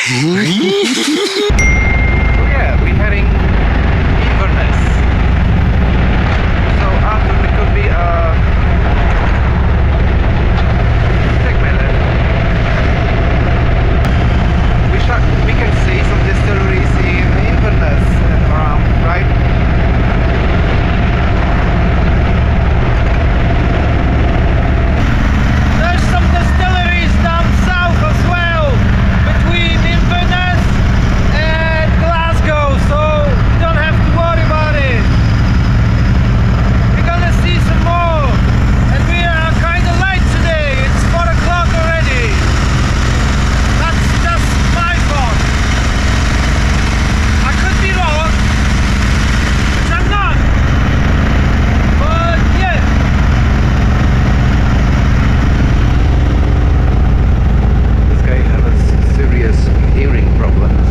Yeah, we're heading Inverness. So after we could be take my left. We can see some distilleries in Inverness and around, right? There's some distilleries down south as well, between Inverness and Glasgow, so you don't have to worry about it. We're gonna see some more, and we are kind of late today. It's 4 o'clock already. That's just my fault. I could be wrong, which I'm not. But yeah. This guy has serious hearing problems.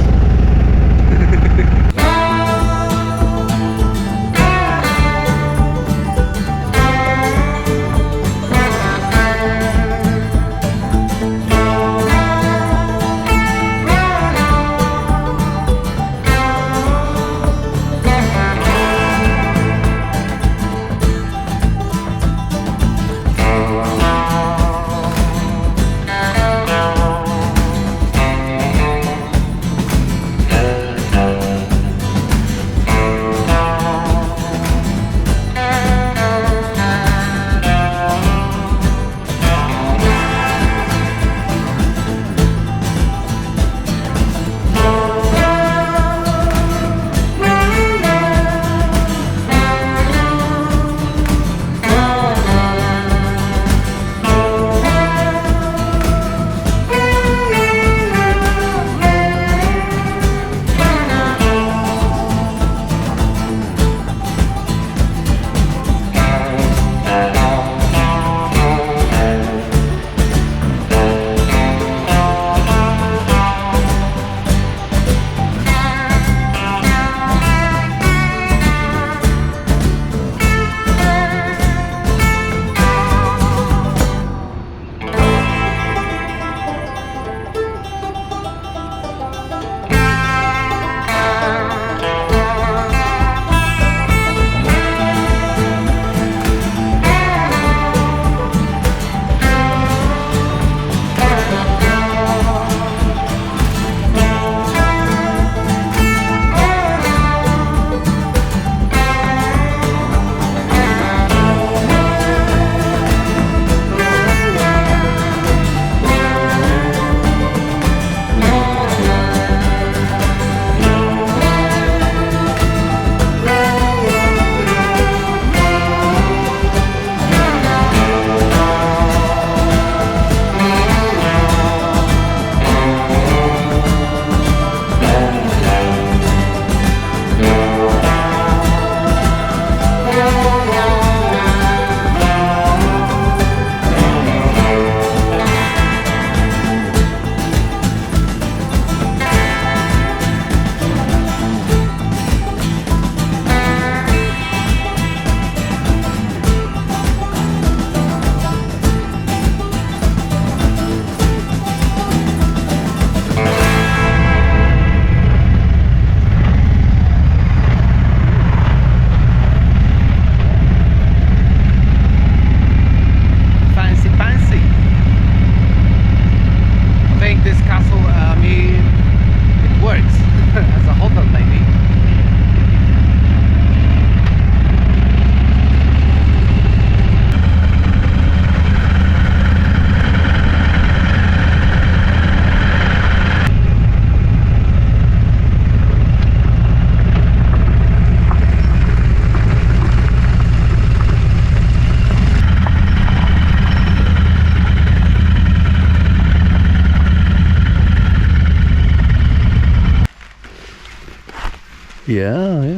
Yeah.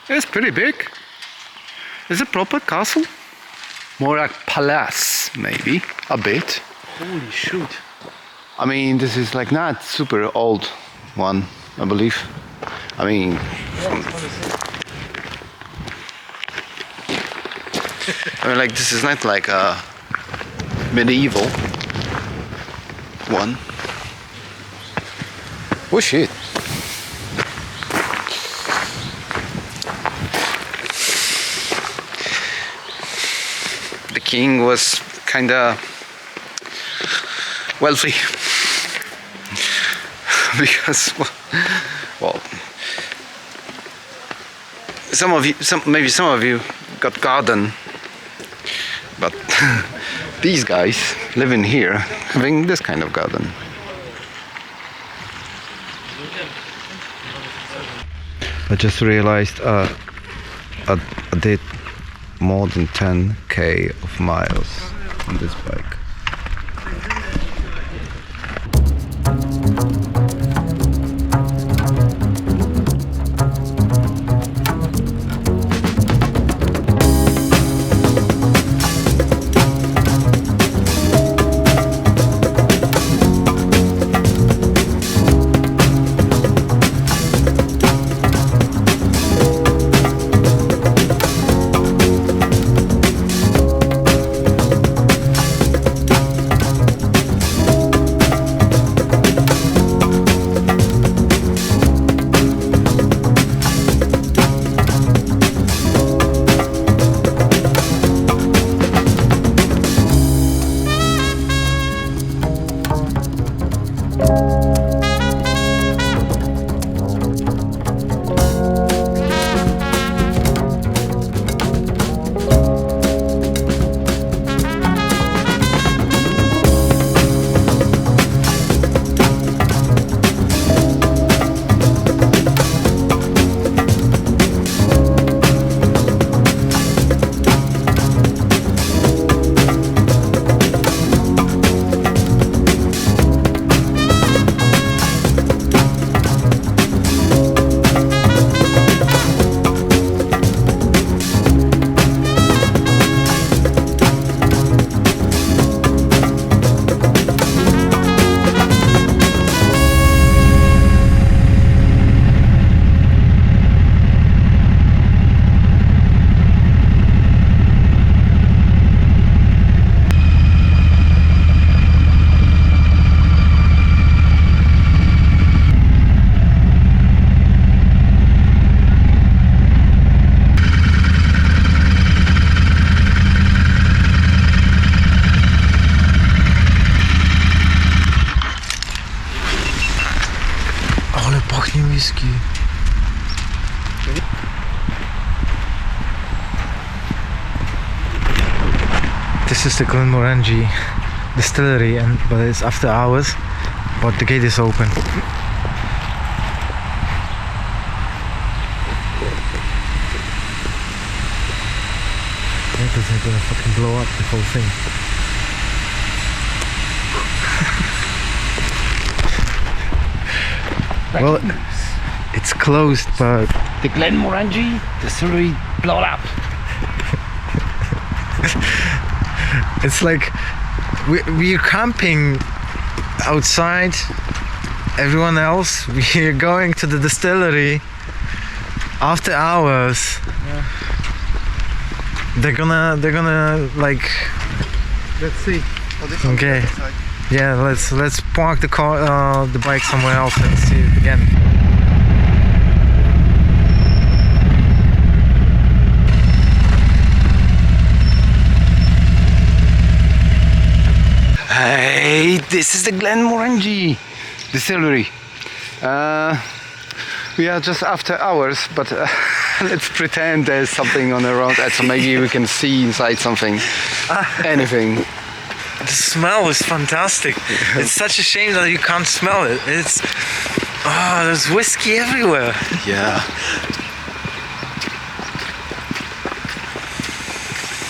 It's pretty big. Is it proper castle? More like palace, maybe a bit. Holy shoot. I mean, this is like not super old one, I believe. I mean, I mean, like, this is not like a medieval one. Oh shit. The king was kinda wealthy because, well, maybe some of you got garden, but these guys living here having this kind of garden. I just realized I did more than 10k of miles on this bike. Whisky. This is the Glenmorangie Distillery, but it's after hours, but the gate is open. Because they're gonna fucking blow up the whole thing. Well, it's closed, but The Glenmorangie Distillery blown up. it's like we're camping outside. Everyone else, we're going to the distillery after hours. Yeah. They're gonna like. Let's see. Okay. Yeah, let's park the car, the bike somewhere else and see it again. Hey, this is the Glenmorangie Distillery. We are just after hours, but let's pretend there's something on the road, so maybe we can see inside something, anything. The smell is fantastic. It's such a shame that you can't smell it. It's there's whiskey everywhere. Yeah.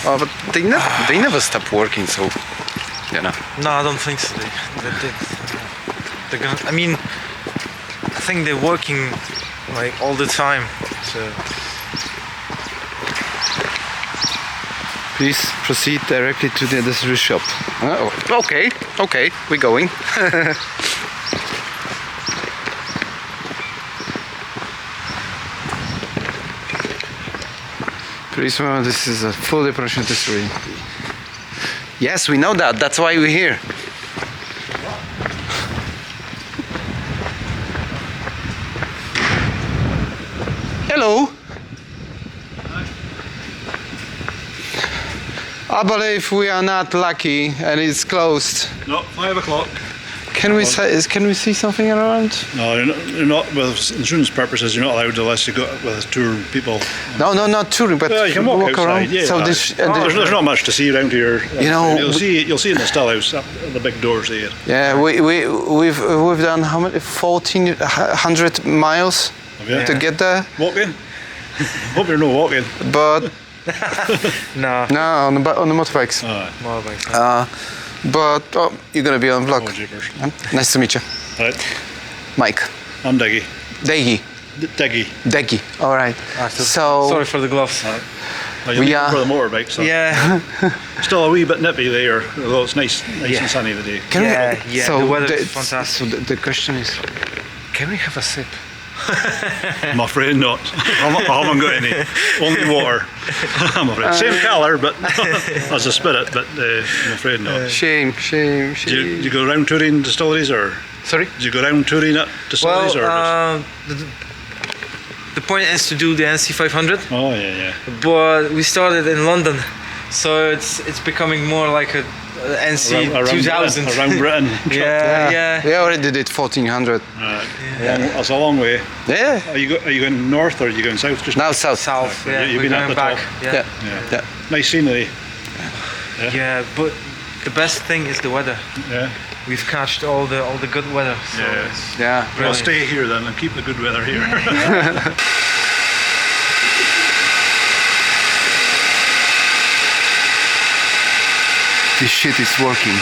Oh, but they never stop working, so you know. No, I don't think so. They're gonna. I mean, I think they're working like all the time. So please proceed directly to the distillery shop. Oh, okay, we're going. Please remember, this is a full depression distillery. Yes, we know that. That's why we're here. Hello. I believe we are not lucky and it's closed. No, 5 o'clock. Can we see something around? No, you're not with insurance purposes. You're not allowed unless you go with tour people. No, not touring, but You can walk outside. around. Yeah, So there's not much to see around here. You know, you'll see in the still house the big doors there. yeah, we've done how many 1,400 miles Have you? to get there, Walking. Hope you're not walking. but No. no, on the motorbikes. Motorbikes. But you're gonna be on vlog. Oh, jeepers. Nice to meet you, Right. Mike. I'm Diggy. Deggy. Diggy. All right. So Sorry for the gloves. Well, you're Yeah. for the motorbike, so Yeah. still a wee bit nippy there, although it's nice and sunny today. can Yeah, we? yeah, So the weather is fantastic. So the question is, can we have a sip? I'm afraid not. I haven't got any. Only water. I'm afraid. Same colour, but as a spirit, but I'm afraid not. Shame. Do you go around touring distilleries, or Sorry. do you go around touring at distilleries, or? Well, the point is to do the NC 500, Oh yeah. but we started in London, so it's becoming more like a NC 2000. Around Britain. Yeah. We already did 1,400. That's a long way. Yeah. Are you going north or are you going south? Just Now south. South. Yeah, You've we're been up going the back. top. Yeah. Yeah. Nice scenery. Yeah, but the best thing is the weather. Yeah. We've catched all the good weather. So Yeah. it's Yeah. Well, brilliant. stay here then and keep the good weather here. This shit is working.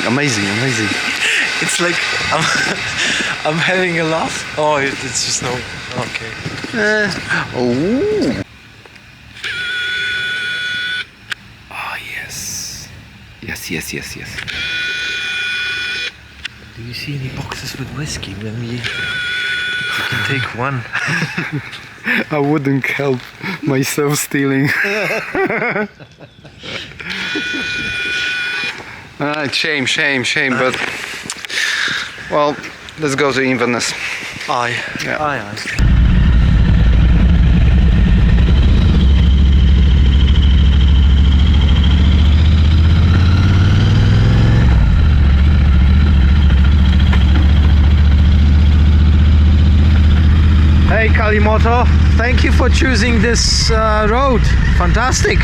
Amazing. It's like I'm having a laugh. Oh, it's just no. Okay. Oh. Oh yes. Yes. Do you see any boxes with whiskey? Then we can take one. I wouldn't help myself stealing. Shame, but well, let's go to Inverness. Aye. Yeah. Aye. Hey Calimoto, thank you for choosing this road. Fantastic.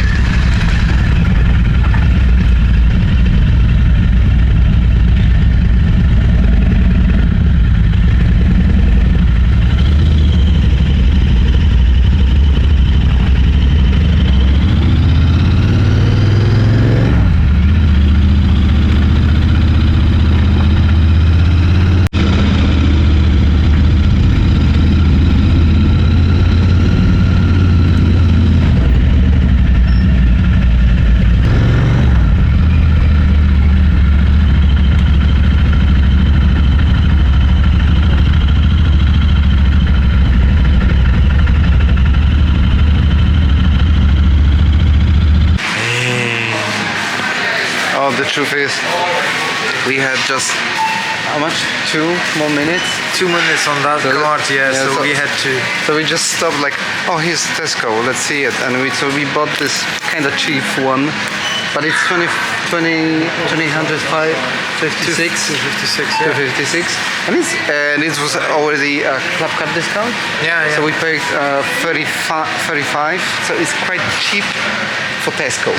Oh, the truth is, we had just how much? 2 more minutes. 2 minutes on that card, so we had to. So we just stopped like, oh, here's Tesco, let's see it. And we bought this kind of cheap one, but it's 2,156. 56, yeah. 256, and it was already a club card discount. Yeah. So we paid 35, so it's quite cheap for Tesco.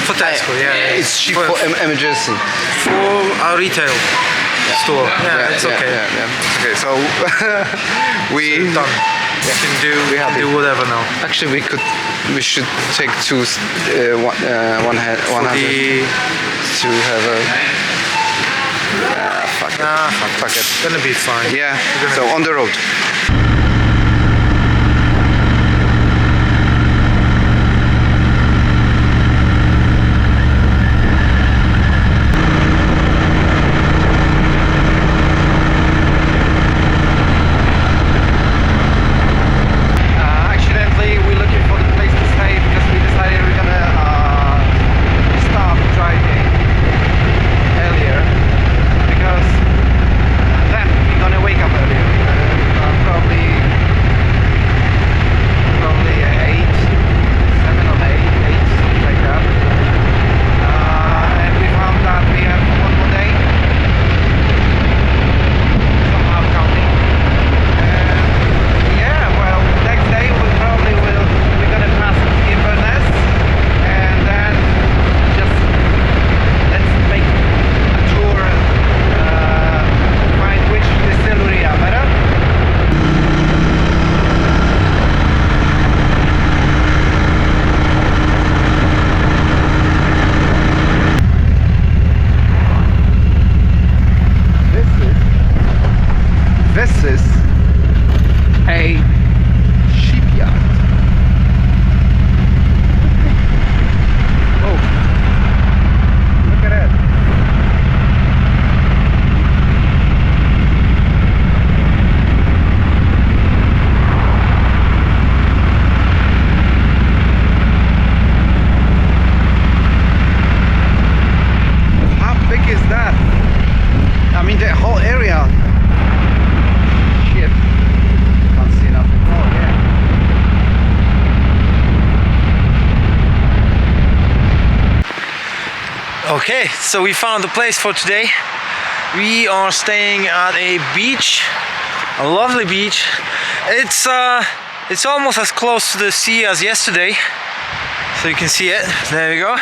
For Tesco, yeah. It's cheap for emergency. For our retail store. Yeah, it's okay. Yeah. Okay, so we Done. We can do whatever now. actually we should take one hand to have a fuck it. Gonna be fine. Yeah. So on the road. This is a shipyard. Oh, look at that. How big is that? I mean, the whole area. Shit. Can't see nothing. Oh, yeah. Okay, so we found a place for today. We are staying at a beach, a lovely beach. It's almost as close to the sea as yesterday, so you can see it. There we go.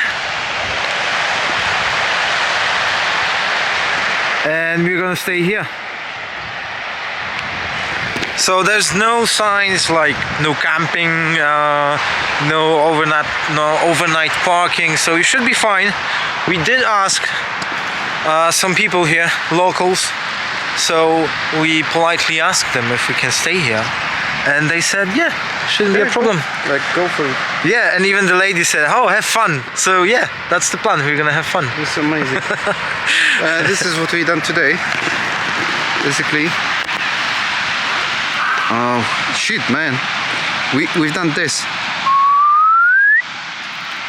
And we're gonna stay here. So there's no signs like no camping, no overnight parking, so you should be fine. We did ask some people here, locals, so we politely asked them if we can stay here, and they said yeah, shouldn't be a problem. Like, go for it. Yeah, and even the lady said, oh, have fun. So yeah, that's the plan, we're gonna have fun. It's amazing. This is what we done today, basically. Oh shit, man, we've done this.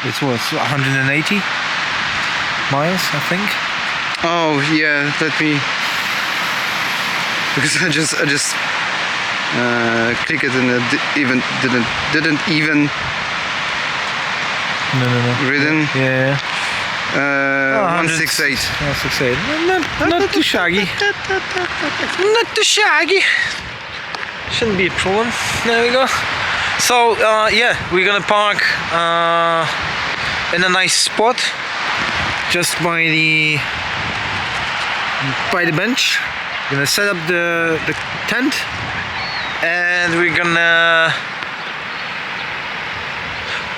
It's what, 180 miles, I think. Oh yeah, let me, because I just click it and it didn't even No. written. Yeah. 168. 168. Not too shaggy. Not too shaggy. Shouldn't be a problem. There we go. So yeah, we're gonna park in a nice spot, just by the bench. We're gonna set up the tent, and we're gonna.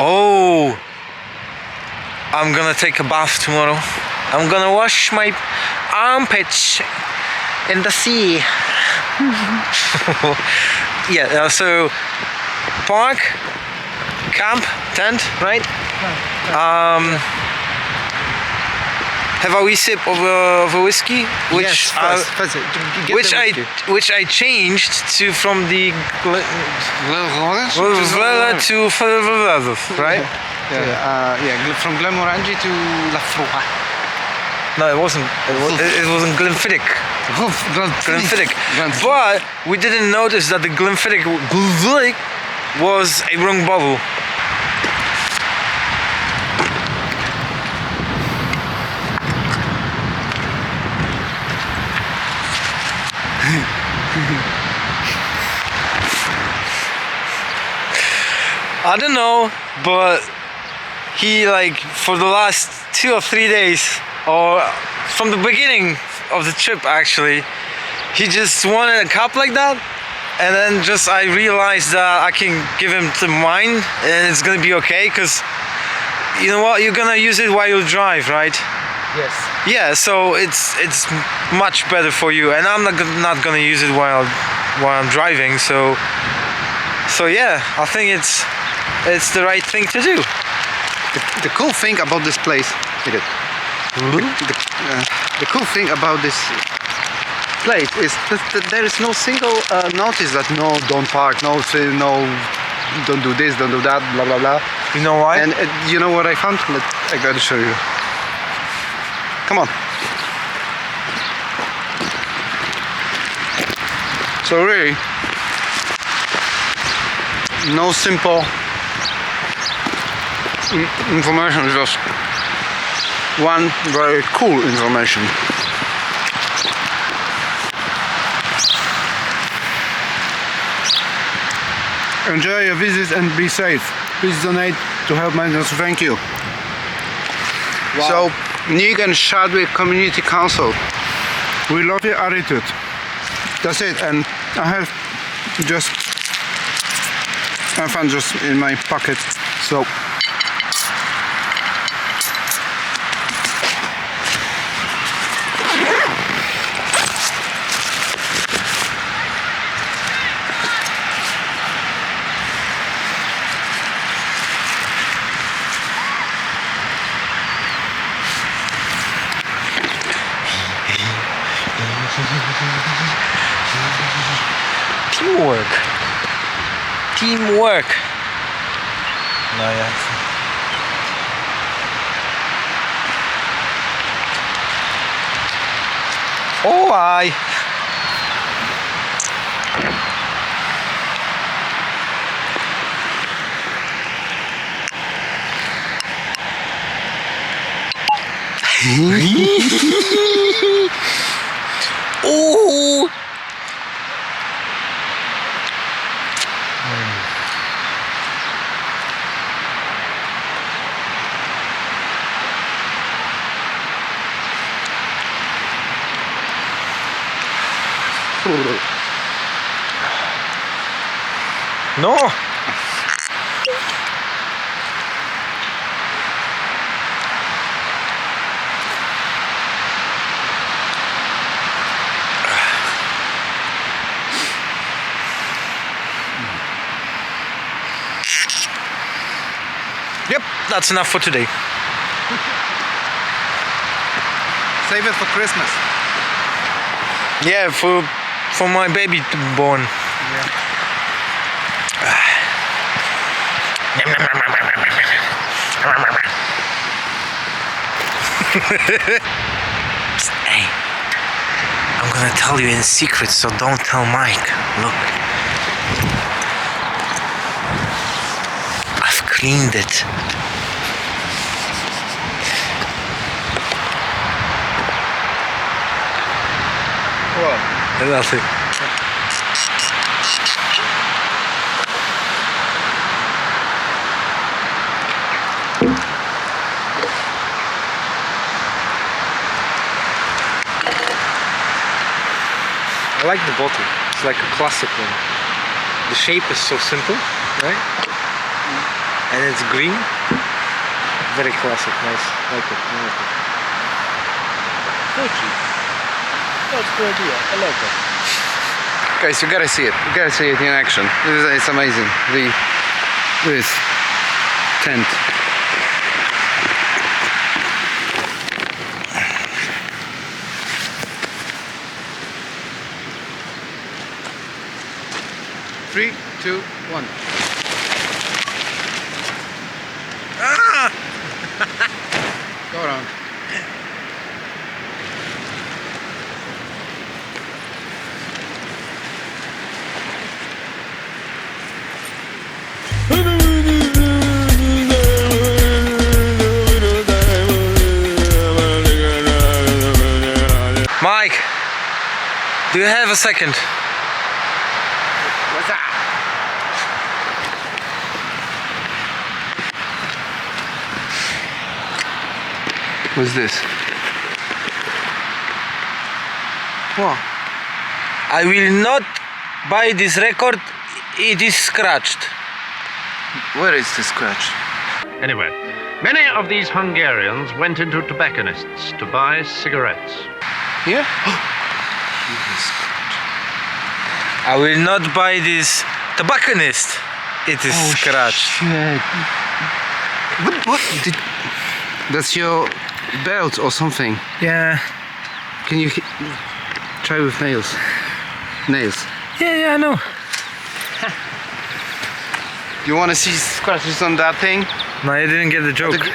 Oh, I'm gonna take a bath tomorrow. I'm gonna wash my armpits in the sea. Yeah, so park, camp, tent, right? Have a wee sip of a whiskey, which Yes, which I changed to from the to right? Yeah, from Glenmorangie to La Froid. No, it wasn't. It wasn't Glenfiddich. Glenfiddich. But we didn't notice that the Glenfiddich was a wrong bottle. I don't know, but he, like, for the last 2 or 3 days, or from the beginning of the trip actually, he just wanted a cup like that, and then just I realized that I can give him to mine and it's gonna be okay, because you know what, you're gonna use it while you drive, right? Yes. Yeah, so it's much better for you, and I'm not gonna use it while I'm driving, so yeah, I think it's the right thing to do. The cool thing about this place, look at the cool thing about this place is that there is no single notice that no, don't park, no, don't do this, don't do that, blah blah blah. You know why? And you know what I found? I gotta show you. Come on. So really, no simple information, just one very cool information. Enjoy your visit and be safe. Please donate to help maintenance. Thank you. Wow. So, Negan Shandwick Community Council. We love your attitude. That's it. And I have just I found just in my pocket. So Teamwork. Teamwork. No, yeah. Oh, I. Oh. No. Yep, that's enough for today. Save it for Christmas. Yeah, for my baby to be born. Psst, hey, I'm gonna tell you in secret, so don't tell Mike. Look, I've cleaned it. What? Nothing. I like the bottle. It's like a classic one. The shape is so simple, right? And it's green. Very classic. Nice. Like it. I like it. Quirky. That's a good idea. I like that. Guys, you gotta see it. You gotta see it in action. It's amazing. This tent. Three, two, one. Ah! Go around. Mike, do you have a second? What's that? What's this? What? I will not buy this record. It is scratched. Where is the scratch? Anyway, many of these Hungarians went into tobacconists to buy cigarettes. Here? I will not buy this tobacconist. It is scratched. Shit. What did... That's your belt or something. Yeah. Can you try with nails? Nails. Yeah, I know. You want to see scratches on that thing? No, I didn't get the joke.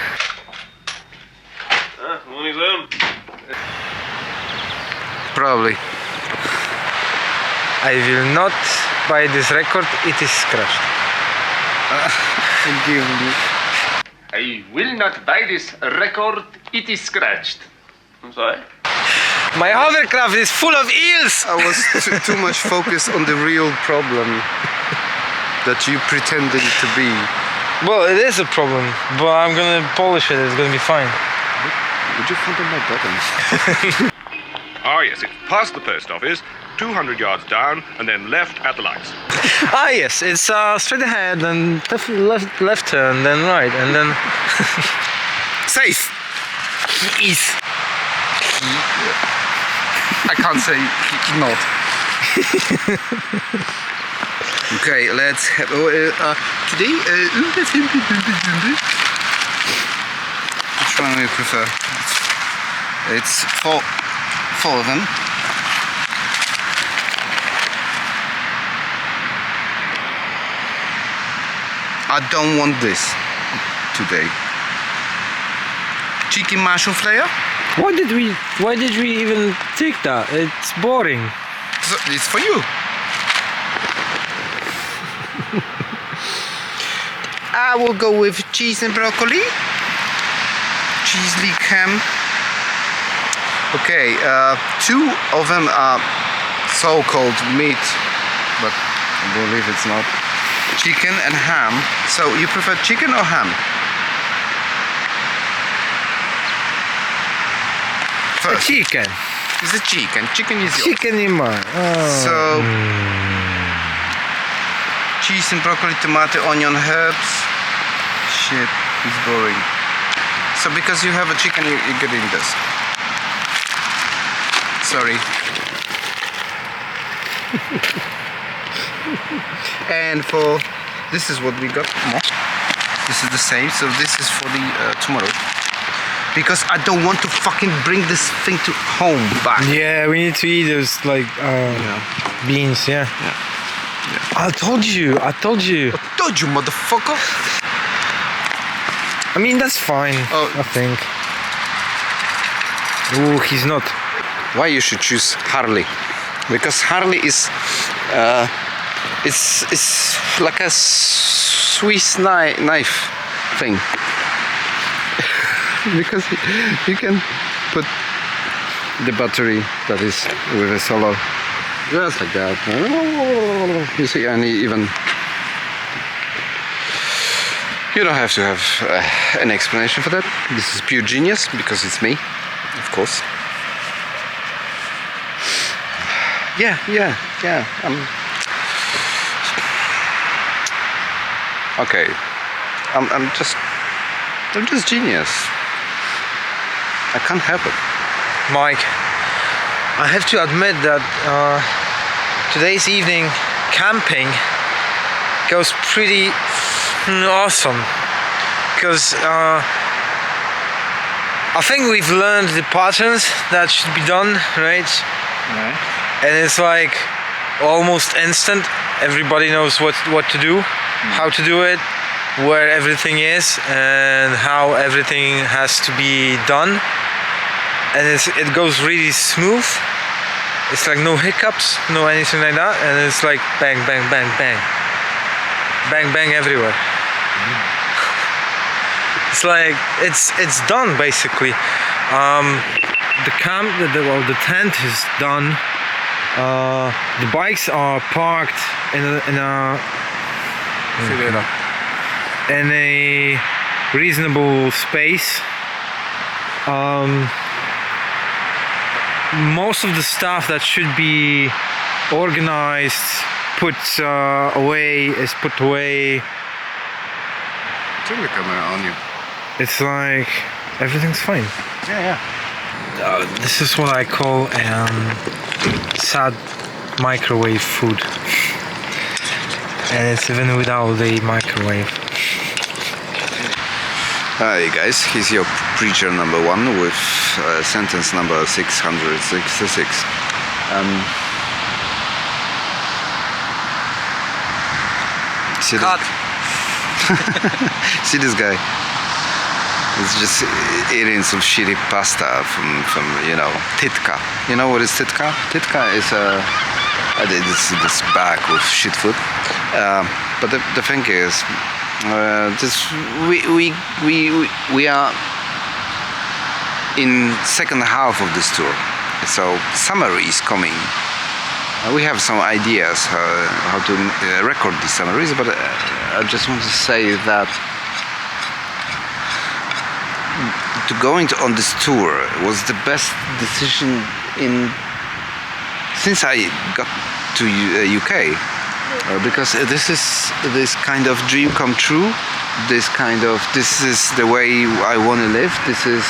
Probably. I will not buy this record. It is scratched. Give me. I will not buy this record, it is scratched. I'm sorry? My hovercraft is full of eels. I was too much focused on the real problem that you pretended to be. Well, it is a problem, but I'm gonna polish it. It's gonna be fine. Would you find my buttons? Ah, yes, it's past the post office, 200 yards down, and then left at the lights. Ah, yes, it's straight ahead and left turn, then right, and then Safe! east. I can't say not. Okay, let's have today. Which one do you prefer? It's four of them. I don't want this today. Chicken mushroom flavor? Why did we even take that? It's boring. So it's for you. I will go with cheese and broccoli. Cheese leek ham. Okay, two of them are so-called meat, but I believe it's not. Chicken and ham. So you prefer chicken or ham? First, Chicken. it's a chicken. Chicken is yours. Chicken in mine. Oh. So cheese and broccoli, tomato, onion, herbs. Shit, it's boring. So because you have a chicken, you're getting this. Sorry. And for this is what we got. This is the same. So this is for the tomorrow. Because I don't want to fucking bring this thing to home back. Yeah, we need to eat those like beans. Yeah. I told you. I told you, motherfucker. I mean, that's fine. Oh. I think. Oh, he's not. Why you should choose Harley? Because Harley is it's like a Swiss knife thing. Because you can put the battery that is with a solar just like that. You see, and even you don't have to have an explanation for that. This is pure genius because it's me, of course. Yeah. Okay. I'm just genius. I can't help it. Mike, I have to admit that today's evening camping goes pretty awesome because I think we've learned the patterns that should be done, right? And it's like almost instant. Everybody knows what to do, how to do it, where everything is, and how everything has to be done. And it goes really smooth. It's like no hiccups, no anything like that, and it's like bang, bang, bang, bang, bang, bang everywhere. It's like it's done basically. The camp, the tent is done. The bikes are parked in a reasonable space. Most of the stuff that should be organized, put away, is put away. Turn the camera on you. It's like everything's fine. Yeah. This is what I call sad microwave food, and it's even without the microwave. Hi guys, he's your preacher number one with sentence number 666. See Cut. See this guy? He's just eating some shitty pasta from Titka. You know what is Titka? Titka is this bag with shit food. But the thing is, we are in second half of this tour, so summer is coming. We have some ideas how to record these summaries, but I just want to say that going on this tour was the best decision since I got to UK, because this is this kind of dream come true. This is the way I want to live. This is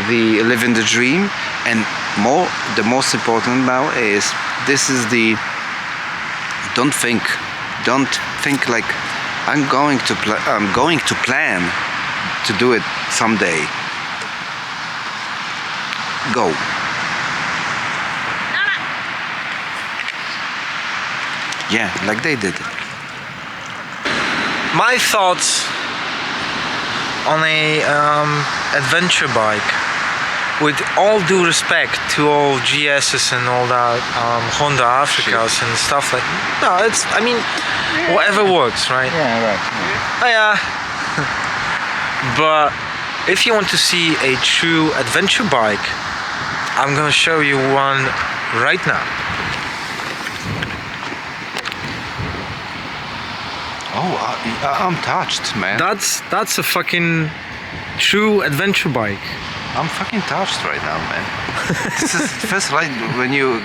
the living the dream, and the most important now is this is the don't think like I'm going to plan to do it someday. Go. Yeah, like they did. my thoughts on a adventure bike, with all due respect to all GSs and all that Honda Africas and stuff like no, it's I mean whatever works, right? Yeah, right. Yeah. But if you want to see a true adventure bike, I'm gonna show you one right now. Oh, I'm touched, man. That's a fucking true adventure bike. I'm fucking touched right now, man. This is first like when you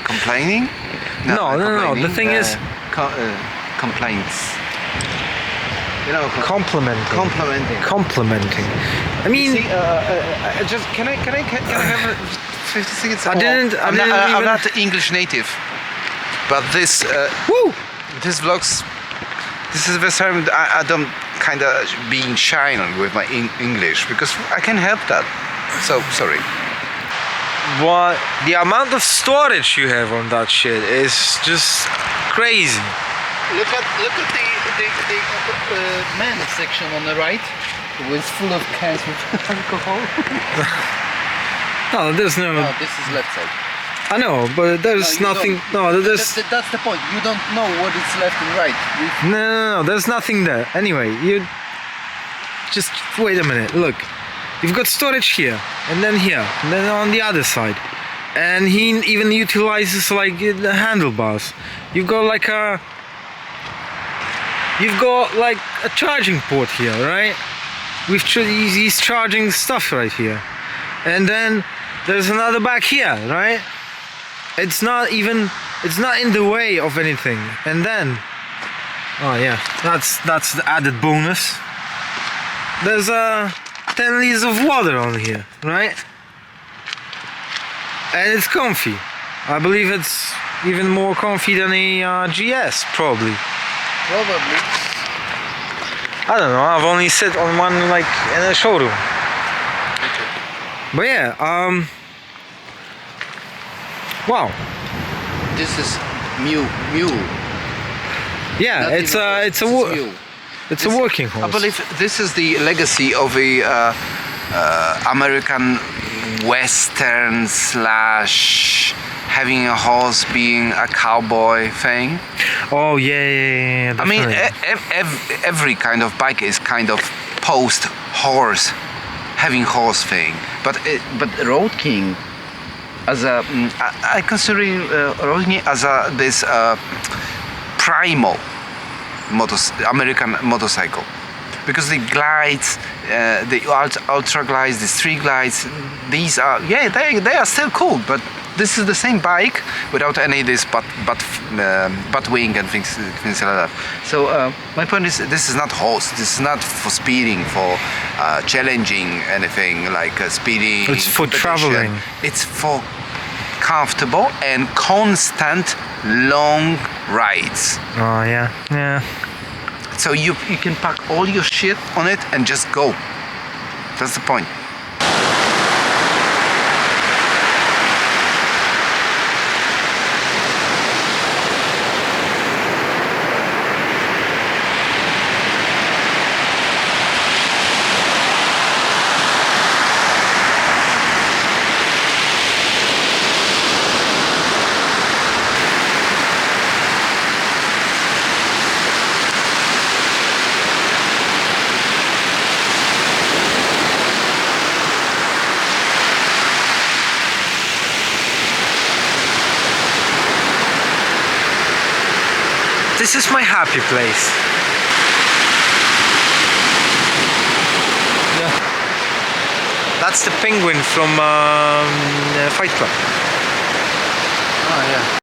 complaining. No. complaining, The thing is, complaints. You know, complimenting. I mean, see, just can I have 50 seconds? I didn't I'm even- not English native, but this this vlogs. This is the first time I don't kind of being shy with my English because I can help that. So sorry. what the amount of storage you have on that shit is just crazy. Look at the men's section on the right. It was full of cans with alcohol. No, there's no. No, this is left side. I know, but there's you nothing. don't. No, there's. That's the point. You don't know what is left and right. No, there's nothing there. Anyway, you just wait a minute. Look, you've got storage here, and then here, and then on the other side, and he even utilizes like the handlebars. You've got like a charging port here, right? He's charging stuff right here, and then there's another back here, right? It's not in the way of anything. And then, oh yeah, that's the added bonus. There's 10 liters of water on here, right? And it's comfy. I believe it's even more comfy than a GS, probably. Probably. I don't know. I've only sit on one like in a showroom. But yeah, wow. This is mule. Yeah, Not it's even horse, it's this a is mule. it's a working horse. I believe this is the legacy of a American Western / having a horse being a cowboy thing. Oh yeah. I mean, definitely. every kind of bike is kind of post horse, having horse thing. But Road King, as a I consider Road King as this primal American motorcycle, because the glides, the ultra glides, the street glides, these are they are still cool, but this is the same bike without any of this butt wing and things like that. So my point is, this is not horse. This is not for speeding, for challenging anything like speeding. It's for competition. traveling. It's for comfortable and constant long rides. Oh yeah. So you can pack all your shit on it and just go. That's the point. This is my happy place. Yeah. That's the penguin from Fight Club. Oh yeah.